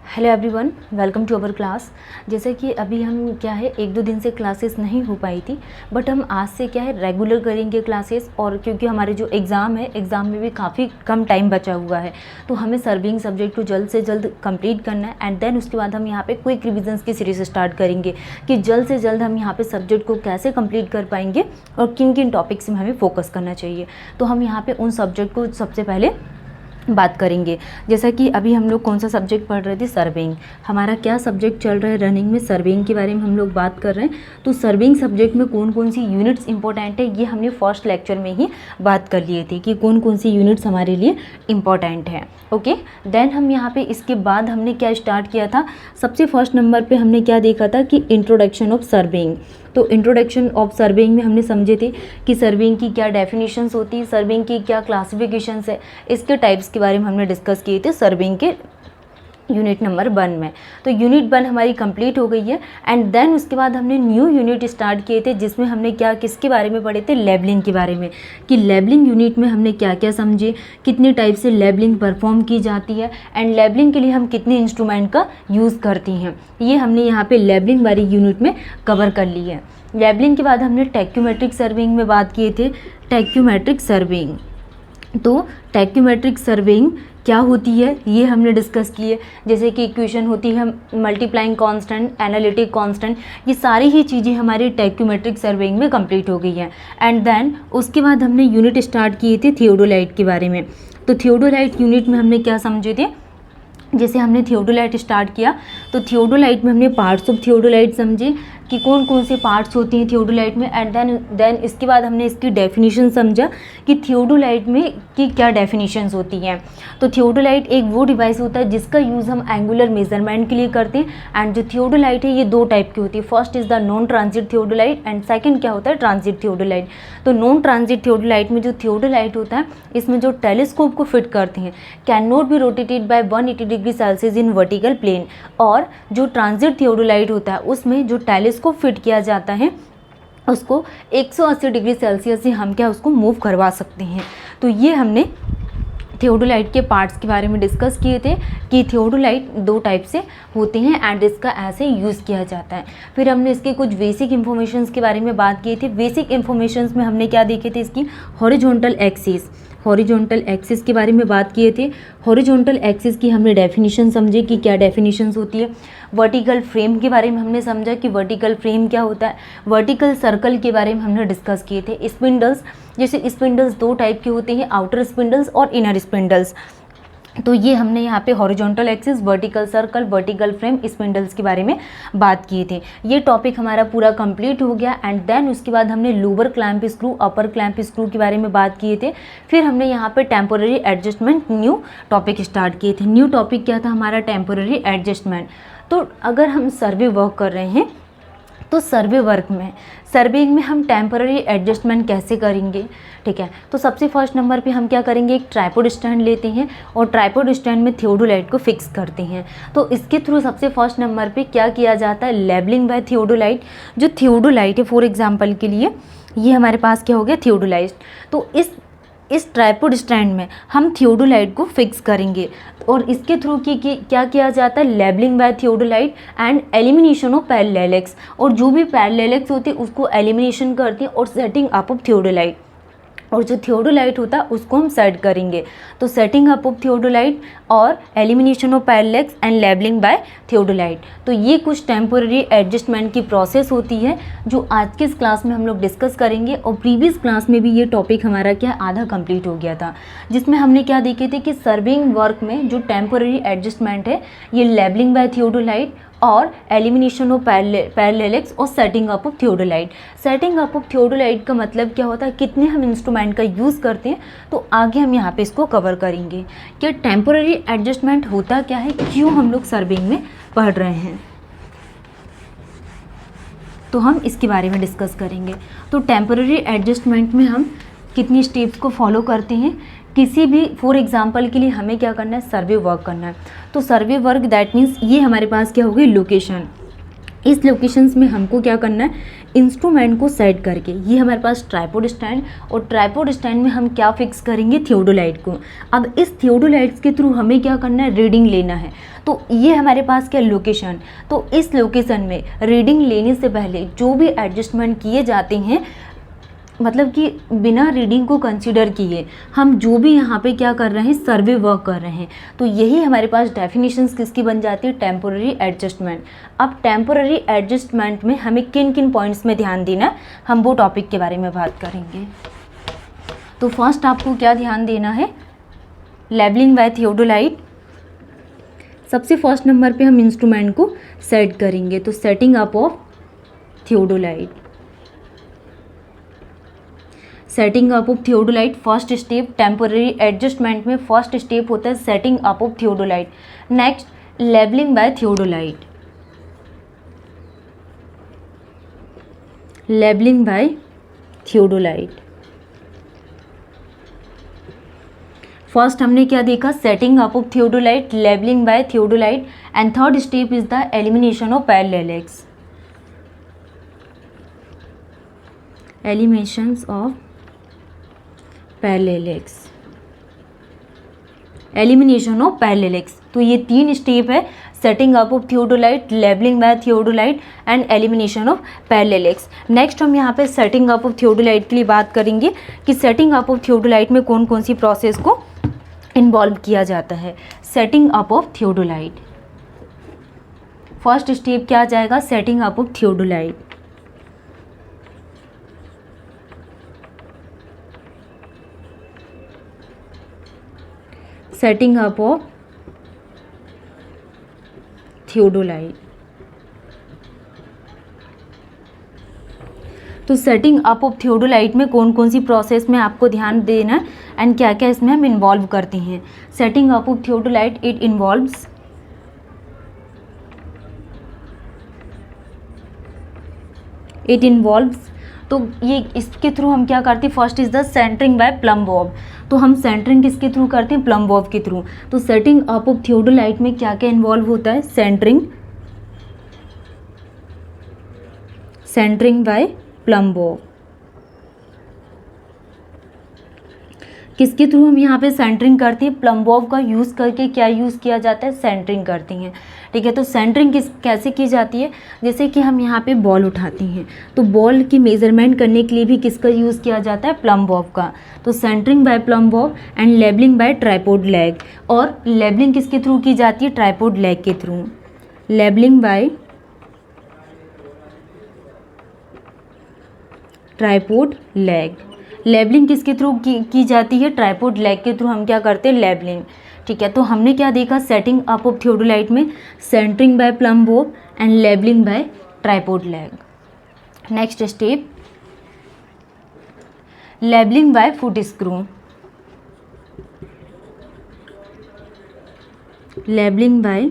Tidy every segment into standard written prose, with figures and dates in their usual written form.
Hello everyone, welcome to our class. जैसे कि अभी हम क्या है 1-2 दिन से क्लासेस नहीं हो पाई थी, बट हम आज से क्या है रेगुलर करेंगे क्लासेस। और क्योंकि हमारे जो एग्ज़ाम है, एग्ज़ाम में भी काफ़ी कम टाइम बचा हुआ है, तो हमें सर्विंग सब्जेक्ट को जल्द से जल्द कंप्लीट करना है। एंड देन उसके बाद हम यहाँ पे क्विक रिविजन्स की सीरीज स्टार्ट करेंगे कि जल्द से जल्द हम यहाँ पे सब्जेक्ट को कैसे कंप्लीट कर पाएंगे और किन किन टॉपिक्स में हमें फोकस करना चाहिए। तो हम यहाँ पे उन सब्जेक्ट को सबसे पहले बात करेंगे। जैसा कि अभी हम लोग कौन सा सब्जेक्ट पढ़ रहे थे, सर्विंग। हमारा क्या सब्जेक्ट चल रहा है रनिंग में, सर्विंग के बारे में हम लोग बात कर रहे हैं। तो सर्विंग सब्जेक्ट में कौन कौन सी यूनिट्स इंपॉर्टेंट है, ये हमने फर्स्ट लेक्चर में ही बात कर लिए थे कि कौन कौन सी यूनिट्स हमारे लिए इंपॉर्टेंट है। ओके, देन हम यहाँ पे इसके बाद हमने क्या स्टार्ट किया था, सबसे फर्स्ट नंबर पे हमने क्या देखा था कि इंट्रोडक्शन ऑफ सर्विंग। तो इंट्रोडक्शन ऑफ सर्विंग में हमने समझे थे कि सर्विंग की क्या डेफिनेशंस होती है, सर्विंग की क्या क्लासिफिकेशंस है, इसके टाइप्स के बारे में हमने डिस्कस किए थे सर्विंग के यूनिट नंबर 1 में। तो यूनिट 1 हमारी कंप्लीट हो गई है। एंड देन उसके बाद हमने न्यू यूनिट स्टार्ट किए थे, जिसमें हमने क्या किसके बारे में पढ़े थे, लेबलिंग के बारे में, कि लेबलिंग यूनिट में हमने क्या क्या समझे, कितने टाइप से लेबलिंग परफॉर्म की जाती है एंड लेबलिंग के लिए हम कितने इंस्ट्रूमेंट का यूज़ करती हैं, ये हमने यहाँ पे लेबलिंग वाली यूनिट में कवर कर ली है। लेबलिंग के बाद हमने टैक्योमेट्रिक सर्विंग में बात किए थे, टैक्योमेट्रिक सर्विंग। तो टैक्योमेट्रिक सर्विंग क्या होती है ये हमने डिस्कस की है। जैसे कि इक्वेशन होती है मल्टीप्लाइंग कांस्टेंट, एनालिटिक कांस्टेंट, ये सारी ही चीज़ें हमारी टैक्योमेट्रिक सर्विंग में कंप्लीट हो गई हैं। एंड देन उसके बाद हमने यूनिट स्टार्ट किए थे थियोडोलाइट के बारे में। तो थियोडोलाइट यूनिट में हमने क्या समझे थे, जैसे हमने थियोडोलाइट स्टार्ट किया तो थियोडोलाइट में हमने पार्ट्स ऑफ थियोडोलाइट समझे कि कौन कौन से पार्ट्स होती हैं थियोडोलाइट में। एंड देन इसके बाद हमने इसकी डेफिनेशन समझा कि थियोडोलाइट में की क्या डेफिनेशंस होती हैं। तो थियोडोलाइट एक वो डिवाइस होता है जिसका यूज़ हम एंगुलर मेजरमेंट के लिए करते हैं। एंड जो थियोडोलाइट है ये 2 टाइप की होती है, first is the non transit theodolite and second क्या होता है, ट्रांजिट थियोडोलाइट। तो नॉन ट्रांजिट थियोडोलाइट में जो थियोडोलाइट होता है, इसमें जो टेलीस्कोप को फिट करते हैं can not be rotated by 180 degree Celsius in vertical plane. और जो ट्रांजिट थियोडोलाइट होता है उसमें जो टेलीस्कोप फिट किया जाता है उसको 180 डिग्री सेल्सियस से हम क्या उसको मूव करवा सकते हैं। तो ये हमने थियोडोलाइट के पार्ट्स के बारे में डिस्कस किए थे कि थियोडोलाइट 2 टाइप से होते हैं एंड इसका ऐसे यूज़ किया जाता है। फिर हमने इसके कुछ बेसिक इन्फॉर्मेशंस के बारे में बात की थी। बेसिक इन्फॉर्मेशंस में हमने क्या देखे थे, इसकी हॉरिजॉन्टल एक्सिस के बारे में बात किए थे। हॉरिजॉन्टल एक्सिस की हमने डेफिनेशन समझे कि क्या डेफिनेशंस होती है। वर्टिकल फ्रेम के बारे में हमने समझा कि वर्टिकल फ्रेम क्या होता है। वर्टिकल सर्कल के बारे में हमने डिस्कस किए थे। स्पिंडल्स, जैसे स्पिंडल्स 2 टाइप के होते हैं, आउटर स्पिंडल्स और इनर स्पिंडल्स। तो ये हमने यहाँ पे horizontal axis, vertical circle, vertical frame, spindles के बारे में बात किए थे। ये टॉपिक हमारा पूरा कंप्लीट हो गया। एंड देन उसके बाद हमने लोअर क्लैंप स्क्रू, अपर क्लैंप स्क्रू के बारे में बात किए थे। फिर हमने यहाँ पे temporary adjustment new topic start किए थे। न्यू टॉपिक क्या था हमारा, टेम्पोररी एडजस्टमेंट। तो अगर हम सर्वे वर्क कर रहे हैं तो सर्विंग में हम टेम्पररी एडजस्टमेंट कैसे करेंगे, ठीक है। तो सबसे फर्स्ट नंबर पे हम क्या करेंगे, एक ट्राइपॉड स्टैंड लेते हैं और ट्राइपॉड स्टैंड में थियोडोलाइट को फिक्स करते हैं। तो इसके थ्रू सबसे फर्स्ट नंबर पे क्या किया जाता है, लेबलिंग बाय थियोडोलाइट। जो थियोडोलाइट है, फॉर एग्जांपल के लिए ये हमारे पास क्या हो गया, थियोडोलाइट। तो इस ट्राइपॉड स्टैंड में हम थियोडोलाइट को फिक्स करेंगे और इसके थ्रू क्या किया जाता है, levelling by theodolite and elimination of parallax. और जो भी पैरेललेक्स होती है उसको एलिमिनेशन करती है और सेटिंग अप ऑफ थियोडोलाइट। और जो थियोडोलाइट होता है उसको हम सेट करेंगे। तो सेटिंग अप ऑफ थियोडोलाइट और elimination of parallax and levelling by theodolite. तो ये कुछ टेम्पोररी एडजस्टमेंट की प्रोसेस होती है जो आज के इस क्लास में हम लोग डिस्कस करेंगे। और प्रीवियस क्लास में भी ये टॉपिक हमारा क्या आधा कंप्लीट हो गया था, जिसमें हमने क्या देखे थे कि सर्विंग वर्क में जो टेम्पोररी एडजस्टमेंट है ये लेबलिंग बाय थियोडोलाइट और एलिमिनेशन ऑफ पैरेललेक्स और setting up of theodolite. Setting up of theodolite का मतलब क्या होता है, कितने हम इंस्ट्रूमेंट का यूज़ करते हैं। तो आगे हम यहाँ पे इसको कवर करेंगे कि टेम्पोररी एडजस्टमेंट होता क्या है, क्यों हम लोग सर्विंग में पढ़ रहे हैं, तो हम इसके बारे में डिस्कस करेंगे। तो टेम्पोररी एडजस्टमेंट में हम कितनी स्टेप्स को फॉलो करते हैं, किसी भी फॉर एग्जांपल के लिए हमें क्या करना है, सर्वे वर्क करना है। तो सर्वे वर्क दैट मीन्स ये हमारे पास क्या होगी, लोकेशन। इस लोकेशंस में हमको क्या करना है, इंस्ट्रूमेंट को सेट करके, ये हमारे पास ट्राइपॉड स्टैंड, और ट्राइपॉड स्टैंड में हम क्या फिक्स करेंगे, थियोडोलाइट को। अब इस थियोडोलाइट्स के थ्रू हमें क्या करना है, रीडिंग लेना है। तो ये हमारे पास क्या लोकेशन, तो इस लोकेशन में रीडिंग लेने से पहले जो भी एडजस्टमेंट किए जाते हैं, मतलब कि बिना रीडिंग को कंसीडर किए हम जो भी यहाँ पे क्या कर रहे हैं, सर्वे वर्क कर रहे हैं, तो यही हमारे पास डेफिनेशंस किसकी बन जाती है, टेम्पोररी एडजस्टमेंट। अब टेम्पोररी एडजस्टमेंट में हमें किन किन पॉइंट्स में ध्यान देना, हम वो टॉपिक के बारे में बात करेंगे। तो फर्स्ट आपको क्या ध्यान देना है, लेबलिंग बाय थियोडोलाइट। सबसे फर्स्ट नंबर पे हम इंस्ट्रूमेंट को सेट करेंगे, तो setting up of theodolite. Setting up of theodolite first step, temporary adjustment में फर्स्ट स्टेप होता है setting up of theodolite. Next levelling by theodolite. Levelling by theodolite, first हमने क्या देखा, setting up of theodolite, levelling by theodolite, and third step is the elimination of parallax. Eliminations of parallax, elimination of पैरेललेक्स। तो ये 3 step है, setting up of theodolite, levelling by theodolite and elimination of parallax. Next हम यहाँ पे setting up of theodolite के लिए बात करेंगे कि सेटिंग अप ऑफ थियोडोलाइट में कौन कौन सी प्रोसेस को इन्वॉल्व किया जाता है। Setting up of theodolite, first step क्या आ जाएगा, setting up of theodolite. Setting up of theodolite, तो सेटिंग अप ऑफ थियोडोलाइट में कौन कौन सी प्रोसेस में आपको ध्यान देना है एंड क्या क्या इसमें हम इन्वॉल्व करते हैं। Setting up of theodolite it involves, तो ये इसके थ्रू हम क्या करते हैं, first is the centering by plumb bob. तो हम सेंटरिंग किसके थ्रू करते हैं, प्लम बॉब के थ्रू। तो सेटिंग अप ऑफ थियोडोलाइट में क्या क्या इन्वॉल्व होता है, centering, centering by plumb bob. किसके थ्रू हम यहाँ पे सेंटरिंग करते हैं, प्लम बॉब का यूज़ करके। क्या यूज़ किया जाता है, सेंटरिंग करती हैं, ठीक है। तो सेंटरिंग कैसे की जाती है, जैसे कि हम यहाँ पे बॉल उठाते हैं, तो बॉल की मेजरमेंट करने के लिए भी किसका यूज़ किया जाता है, प्लम बॉब का। तो centering by plumb bob and levelling by tripod leg, और लेबलिंग किसके थ्रू की जाती है, ट्राइपॉड लेग के through. Levelling by tripod leg, levelling किसके थ्रू की जाती है, ट्राइपॉड लेग के थ्रू हम क्या करते हैं, लेबलिंग, ठीक है। तो हमने क्या देखा, सेटिंग अप ऑफ थियोडोलाइट में centering by plumb bob and levelling by tripod leg. Next step levelling by foot screw, levelling by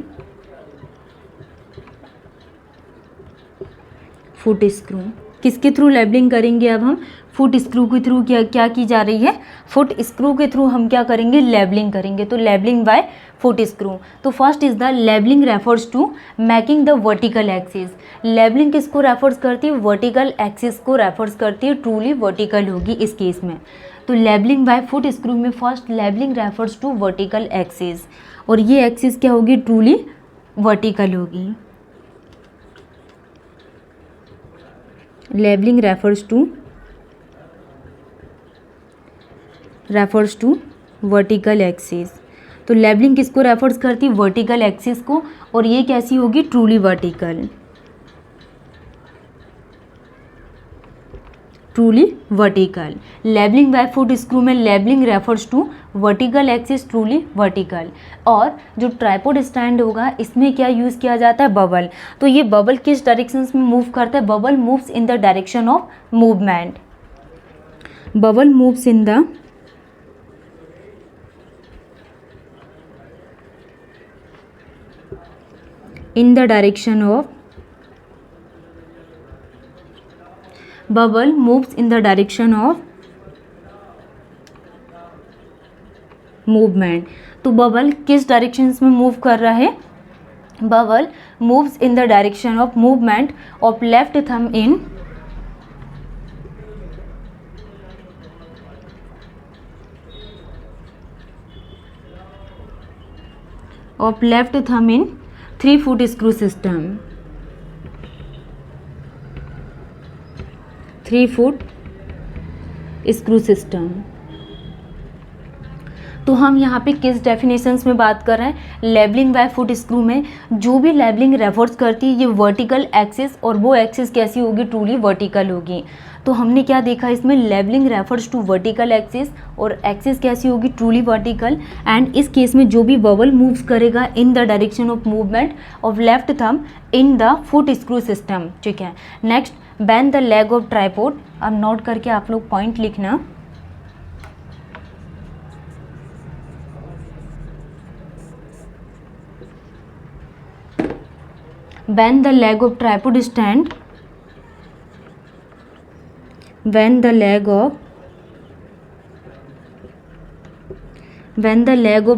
foot screw, किसके थ्रू लेबलिंग करेंगे, अब हम फुट स्क्रू के थ्रू क्या की जा रही है, फुट स्क्रू के थ्रू हम क्या करेंगे, लेबलिंग करेंगे। तो लेबलिंग बाय फुट स्क्रू, तो first is the levelling refers to making the vertical axis. Levelling किसको रेफर्स करती है, वर्टिकल एक्सिस को रेफर्स करती है, ट्रूली वर्टिकल होगी इस केस में। तो लेबलिंग बाय फुट स्क्रू में first levelling refers to vertical axis, और ये एक्सिस क्या होगी, ट्रूली वर्टिकल होगी। Levelling refers to vertical axis, तो लेबलिंग किसको रेफर्स करती है, वर्टिकल एक्सिस को, और ये कैसी होगी, truly vertical, truly vertical. Levelling by foot screw में levelling refers to vertical axis, truly vertical. और जो ट्राइपॉड स्टैंड होगा इसमें क्या यूज़ किया जाता है, बबल। तो ये बबल किस डायरेक्शन में मूव करता है, bubble moves in the direction of movement, bubble moves in the direction of bubble moves in the direction of movement। तो बबल किस डायरेक्शन में मूव कर रहा है, bowel moves in the direction of movement of left thumb in of left thumb in 3-foot screw system. 3-foot screw system. तो हम यहाँ पे किस डेफिनेशंस में बात कर रहे हैं? लेबलिंग बाय फुट स्क्रू में जो भी लेबलिंग रेफर्स करती है ये वर्टिकल एक्सिस, और वो एक्सिस कैसी होगी? ट्रूली वर्टिकल होगी. तो हमने क्या देखा इसमें? Levelling refers to vertical axis, और एक्सिस कैसी होगी? Truly vertical. एंड इस केस में जो भी बबल मूव्स करेगा in the direction of movement of left thumb in the foot screw system. ठीक है. Next, bend the leg of tripod. अब नोट करके आप लोग पॉइंट लिखना. Bend the leg of tripod stand. Bend the leg of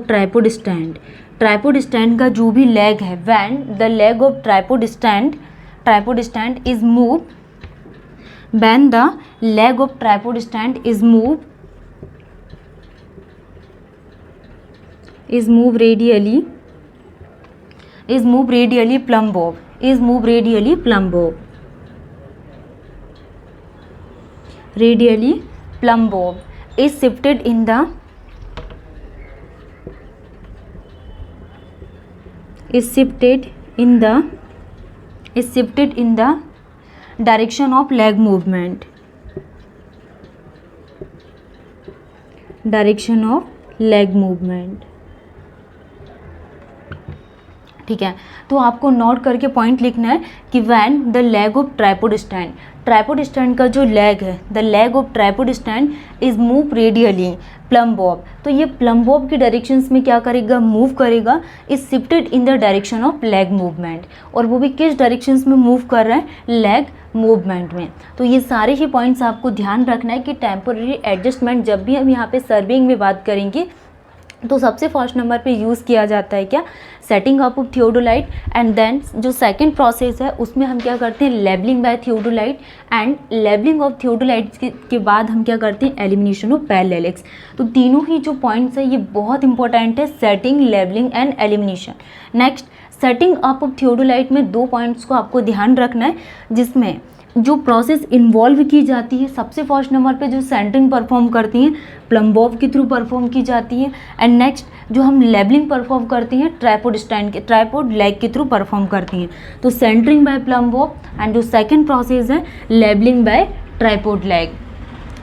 tripod stand. Tripod stand का जो भी लेग है, when the leg of tripod stand is moved, when the leg of tripod stand is moved radially plumb bob. Radially plumb bob is shifted in the direction of leg movement. ठीक है. तो आपको note करके point लिखना है कि when the leg of tripod stand का जो लेग है, the leg of tripod stand is move radially plum bob. तो ये प्लम बॉब की डायरेक्शंस में क्या करेगा? मूव करेगा. Is shifted in the direction of leg movement, और वो भी किस डायरेक्शंस में मूव कर रहा है? लेग मूवमेंट में. तो ये सारे ही पॉइंट्स आपको ध्यान रखना है कि टेम्पोररी एडजस्टमेंट जब भी हम यहाँ पे सर्विंग में बात करेंगे तो सबसे फर्स्ट नंबर पे यूज़ किया जाता है क्या? Setting up of theodolite. And then जो सेकंड प्रोसेस है उसमें हम क्या करते हैं? Levelling by theodolite. And levelling of theodolite के बाद हम क्या करते हैं? Elimination of parallax. तो तीनों ही जो पॉइंट्स है ये बहुत इंपॉर्टेंट है, setting, labelling and elimination. Next, setting up of theodolite में 2 पॉइंट्स को आपको ध्यान रखना है, जिसमें जो प्रोसेस इन्वॉल्व की जाती है सबसे फर्स्ट नंबर पे जो सेंटरिंग परफॉर्म करती हैं प्लम बॉब के थ्रू परफॉर्म की जाती है. एंड नेक्स्ट जो हम लेबलिंग परफॉर्म करती हैं ट्राइपॉड लेग के थ्रू परफॉर्म करती हैं. तो centering by plumb bob and जो सेकंड प्रोसेस है लेबलिंग बाय ट्राइपॉड लेग.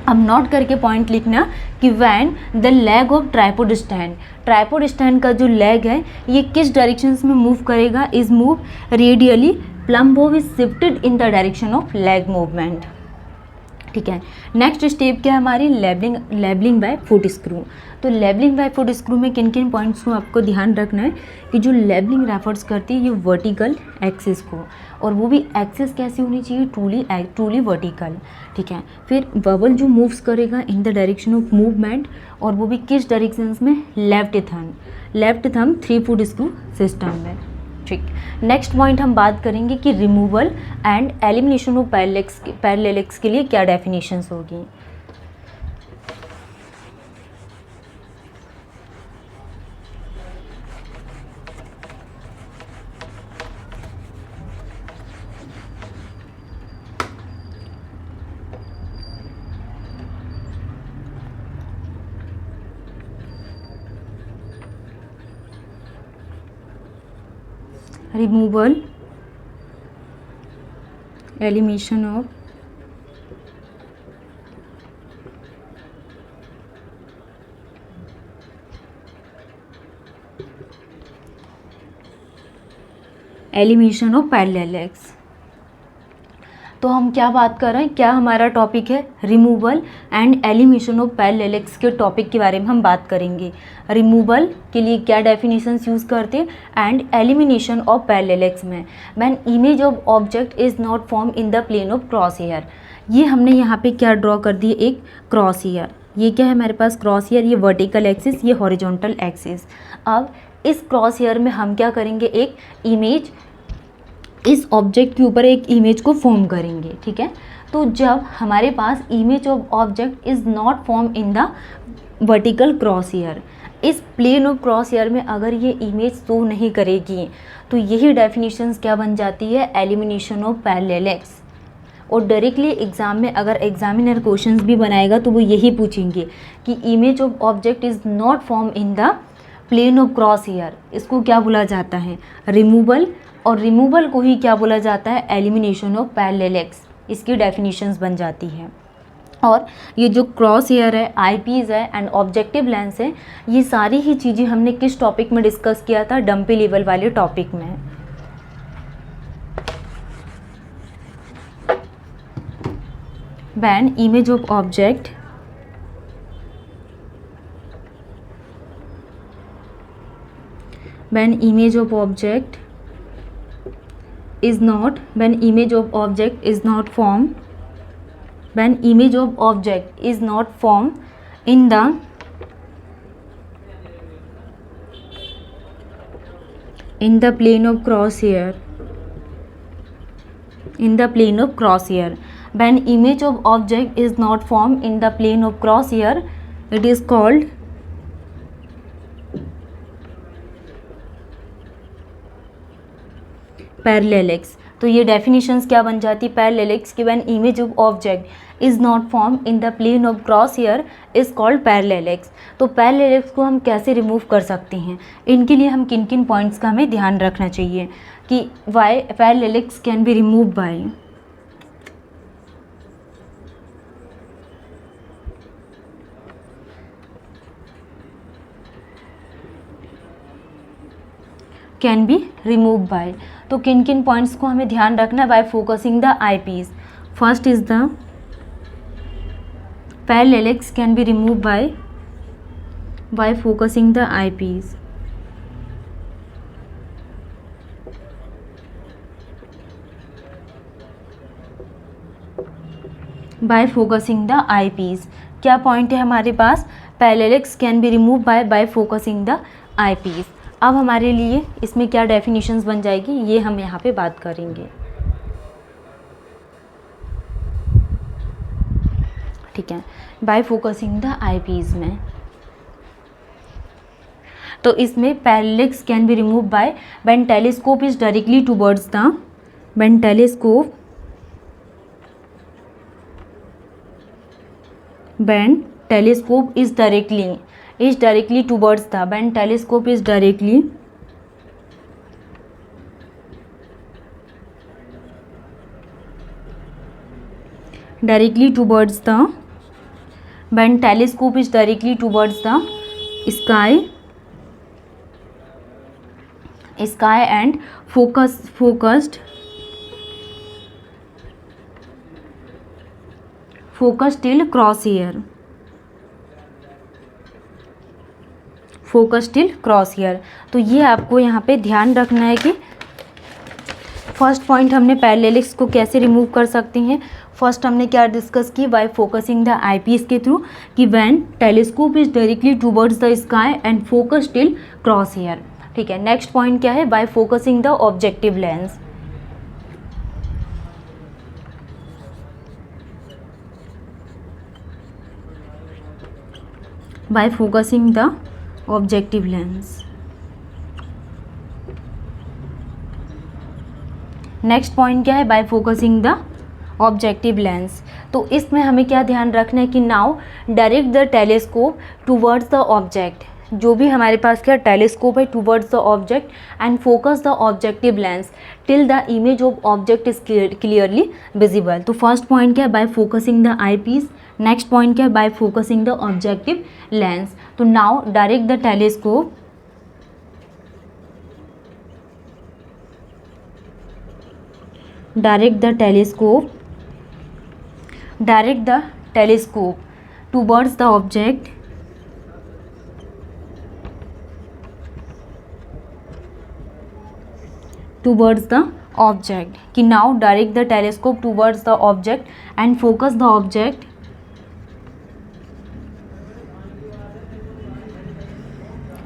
अब नोट करके पॉइंट लिखना कि when the leg of tripod stand का जो लेग है ये किस डायरेक्शंस में मूव करेगा? Is move radially plum Bob is shifted in the direction of leg movement. ठीक है. नेक्स्ट स्टेप क्या है हमारी? Labelling by foot screw. तो लेबलिंग बाय फुट स्क्रू में किन किन पॉइंट्स को आपको ध्यान रखना है कि जो लेबलिंग रेफर्स करती है ये वर्टिकल एक्सिस को, और वो भी एक्सिस कैसी होनी चाहिए? Truly vertical. ठीक है. फिर बबल जो मूव्स करेगा in the direction of movement, और वो भी किस डायरेक्शंस में? Left thumb 3-foot screw system में. ठीक. नेक्स्ट पॉइंट हम बात करेंगे कि removal and elimination of parallel x के लिए क्या डेफिनेशंस होगी. removal, elimination of parallel x. तो हम क्या बात कर रहे हैं? क्या हमारा टॉपिक है? Removal and elimination of parallel x के टॉपिक के बारे में हम बात करेंगे. रिमूवल के लिए क्या डेफिनेशंस यूज़ करते हैं and elimination of parallax में when image of object is not form in the plane of cross hair. ये हमने यहाँ पे क्या ड्रॉ कर दिए? एक क्रॉस हेयर. ये क्या है हमारे पास क्रॉस हेयर, ये वर्टिकल एक्सिस, ये हॉरिजॉन्टल एक्सिस। अब इस क्रॉस हेयर में हम क्या करेंगे, एक इमेज, इस ऑब्जेक्ट के ऊपर एक इमेज को फॉर्म करेंगे, ठीक है। तो जब हमारे पास image of object is not form in the vertical cross hair, इस प्लेन ऑफ क्रॉस हेयर में अगर ये इमेज शो नहीं करेगी तो यही डेफिनेशंस क्या बन जाती है, एलिमिनेशन ऑफ पैरेलल। और डायरेक्टली एग्जाम में अगर एग्जामिनर क्वेश्चंस भी बनाएगा तो वो यही पूछेंगे कि image of object is not form in the plane of cross hair, इसको क्या बोला जाता है, रिमूवल, और रिमूवल को ही क्या बोला जाता है, एलिमिनेशन ऑफ पैरेलल। इसकी डेफिनेशंस बन जाती है। और ये जो क्रॉस हेयर है, आईपीस है एंड ऑब्जेक्टिव लेंस है, ये सारी ही चीज़ें हमने किस टॉपिक में डिस्कस किया था, डम्पी लेवल वाले टॉपिक में। when image of object when image of object is not when image of object is not formed when image of object is not formed in the plane of crosshair, in the plane of crosshair, when image of object is not formed in the plane of crosshair, it is called parallel. तो ये definitions क्या बन जाती, parallel कि when image of object is not form in the plane of cross hair is called parallel. तो parallel को हम कैसे रिमूव कर सकते हैं, इनके लिए हम किन किन पॉइंट्स का हमें ध्यान रखना चाहिए कि why parallel can be remove by, can be remove by. तो किन किन पॉइंट्स को हमें ध्यान रखना है, by focusing the I piece. First is the parallel can be remove by focusing the I piece. By focusing the I piece, क्या point है हमारे पास, parallel can be remove by focusing the I piece. अब हमारे लिए इसमें क्या definitions बन जाएगी, ये हम यहाँ पे बात करेंगे, ठीक है। By focusing the I piece में, तो इसमें parallel can be remove by when telescope is directly towards the, when telescope is directly towards the, when telescope is directly towards the, when telescope is directly towards the sky and focused till crosshair, focus till cross hair. तो ये आपको यहाँ पे ध्यान रखना है कि first point हमने पैरेलल को कैसे रिमूव कर सकते हैं। फर्स्ट हमने क्या डिस्कस की, by focusing the I piece के थ्रू, कि when telescope is directly towards the sky and focus till cross hair, ठीक है। नेक्स्ट पॉइंट क्या है, by focusing the objective lens. By focusing the objective lens. Next point क्या है, by focusing the objective lens. तो इसमें हमें क्या ध्यान रखना है कि now direct the telescope towards the object, जो भी हमारे पास क्या टेलीस्कोप है, towards the object and focus the objective lens till the image of object is clearly visible. तो फर्स्ट पॉइंट क्या है, by focusing the I piece. Next point क्या है, by focusing the objective lens. तो now direct the telescope towards the object कि now direct the telescope towards the object and focus the object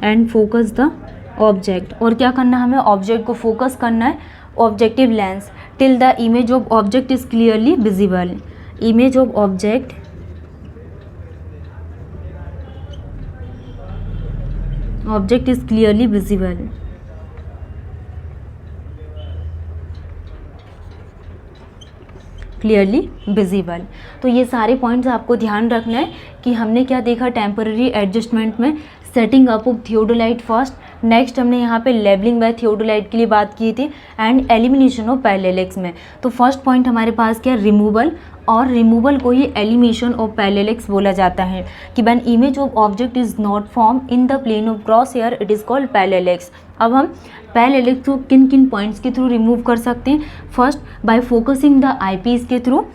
and focus the object, और क्या करना है हमें, object को फोकस करना है objective lens till the image of object is clearly visible, image of object is clearly visible, clearly visible. तो ये सारे पॉइंट्स आपको ध्यान रखना है कि हमने क्या देखा टेम्पररी एडजस्टमेंट में, setting up of theodolite first, next हमने यहाँ पे लेबलिंग बाय थियोडोलाइट के लिए बात की थी, एंड एलिमिनेशन ऑफ पैरेलल्स में। तो फर्स्ट पॉइंट हमारे पास क्या, रिमूवल, और रिमूवल को ही एलिमिनेशन ऑफ पैरेलल्स बोला जाता है कि when image of object is not form in the plane of cross hair it is called parallels. अब हम पैरेलल्स को किन किन पॉइंट्स के थ्रू रिमूव कर सकते हैं, first by focusing the eyepiece के थ्रू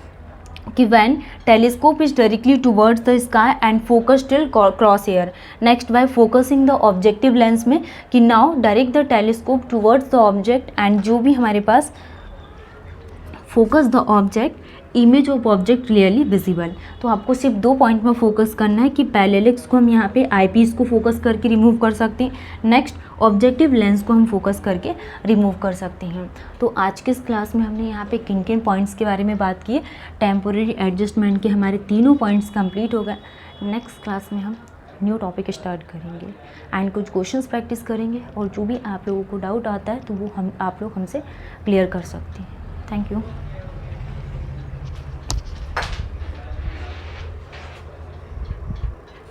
कि when telescope is directly towards the sky and focus till cross hair, next by focusing the objective lens में कि now direct the telescope towards the object and जो भी हमारे पास focus the object, image of object clearly visible. तो आपको सिर्फ 2 point में फोकस करना है कि पैरेलल्स को हम यहाँ पे आईपीस को फोकस करके रिमूव कर सकते हैं, नेक्स्ट ऑब्जेक्टिव लेंस को हम फोकस करके रिमूव कर सकते हैं। तो आज के इस क्लास में हमने यहाँ पे किन किन पॉइंट्स के बारे में बात की है, टेम्पोररी एडजस्टमेंट के हमारे तीनों पॉइंट्स कंप्लीट हो गए। नेक्स्ट क्लास में हम न्यू टॉपिक स्टार्ट करेंगे एंड कुछ क्वेश्चंस प्रैक्टिस करेंगे, और जो भी आप लोगों को डाउट आता है तो वो आप लोग हमसे क्लियर कर सकते हैं। Thank you.